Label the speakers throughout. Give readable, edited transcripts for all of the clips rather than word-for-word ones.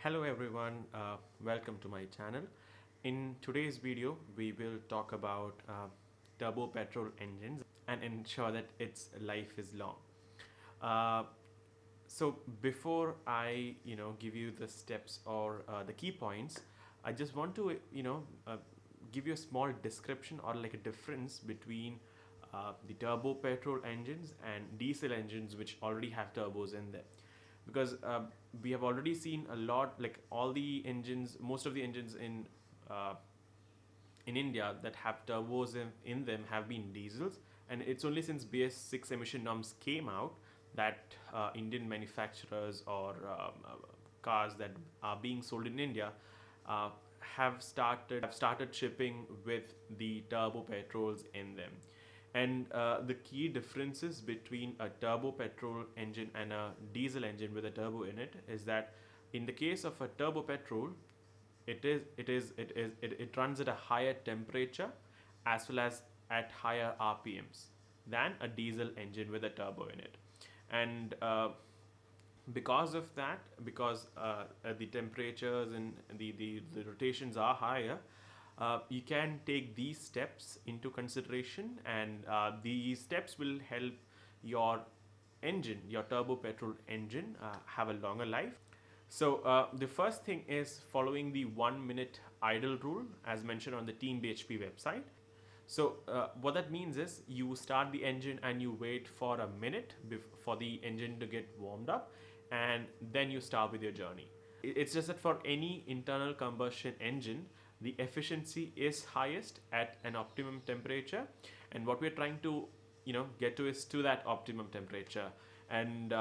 Speaker 1: Hello everyone, welcome to my channel. In today's video, we will talk about turbo petrol engines and ensure that its life is long. Uh, so before I give you the steps or the key points, I just want to give you a small description or like a difference between the turbo petrol engines and diesel engines which already have turbos in them, because we have already seen a lot, like all the engines, most of the engines in India that have turbos in them have been diesels, and it's only since BS6 emission norms came out that Indian manufacturers or cars that are being sold in India uh, have started shipping with the turbo petrols in them. And the key differences between a turbo petrol engine and a diesel engine with a turbo in it is that in the case of a turbo petrol, it runs at a higher temperature as well as at higher RPMs than a diesel engine with a turbo in it. And because of that, because the temperatures and the rotations are higher, you can take these steps into consideration, and these steps will help your engine, your turbo petrol engine, have a longer life. So the first thing is following the 1 minute idle rule as mentioned on the Team BHP website. So what that means is you start the engine and you wait for a minute for the engine to get warmed up, and then you start with your journey. It's just that for any internal combustion engine, the efficiency is highest at an optimum temperature, and what we're trying to get to is to that optimum temperature, and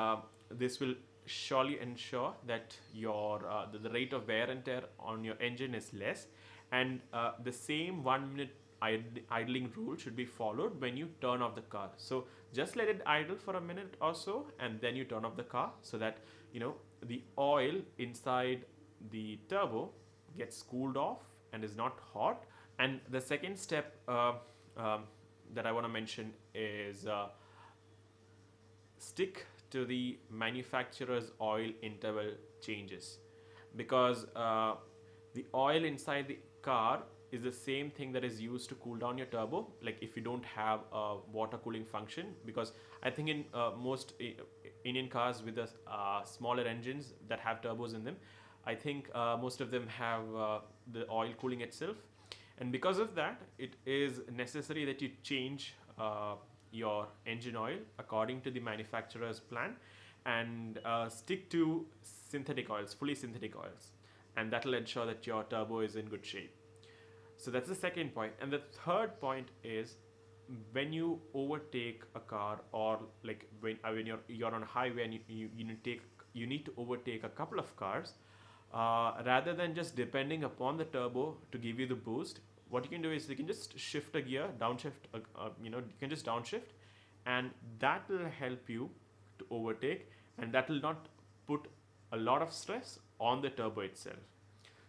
Speaker 1: this will surely ensure that your the rate of wear and tear on your engine is less, and the same 1 minute idling rule should be followed when you turn off the car. So just let it idle for a minute or so, and then you turn off the car so that the oil inside the turbo gets cooled off and is not hot. And the second step that I want to mention is stick to the manufacturer's oil interval changes, because the oil inside the car is the same thing that is used to cool down your turbo, like if you don't have a water cooling function, because I think in most Indian cars with the smaller engines that have turbos in them, I think most of them have the oil cooling itself, and because of that it is necessary that you change your engine oil according to the manufacturer's plan, and stick to synthetic oils, fully synthetic oils, and that will ensure that your turbo is in good shape. So that's the second point. And the third point is when you overtake a car, or like when you're on a highway and you need to overtake a couple of cars, rather than just depending upon the turbo to give you the boost, what you can do is you can just shift a gear, downshift, you can just downshift, and that will help you to overtake, and that will not put a lot of stress on the turbo itself.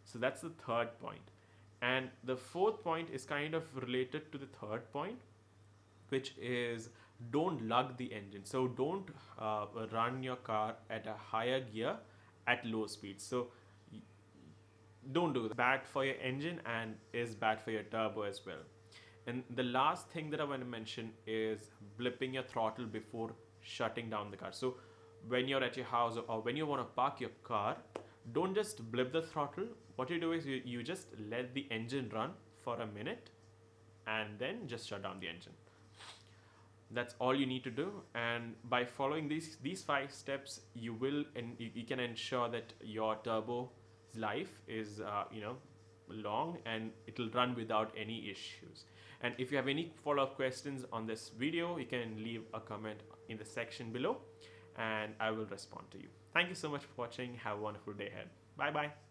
Speaker 1: So that's the third point. And the fourth point is kind of related to the third point, which is don't lug the engine. So don't run your car at a higher gear at low speed. So don't do that. Bad for your engine and is bad for your turbo as well. And the last thing that I want to mention is blipping your throttle before shutting down the car. So when you're at your house or when you want to park your car, don't just blip the throttle. What you do is you just let the engine run for a minute and then just shut down the engine. That's all you need to do, and by following these 5 steps, you can ensure that your turbo's life is long, and it will run without any issues. And if you have any follow-up questions on this video, you can leave a comment in the section below and I will respond to you. Thank you so much for watching. Have a wonderful day ahead. Bye bye.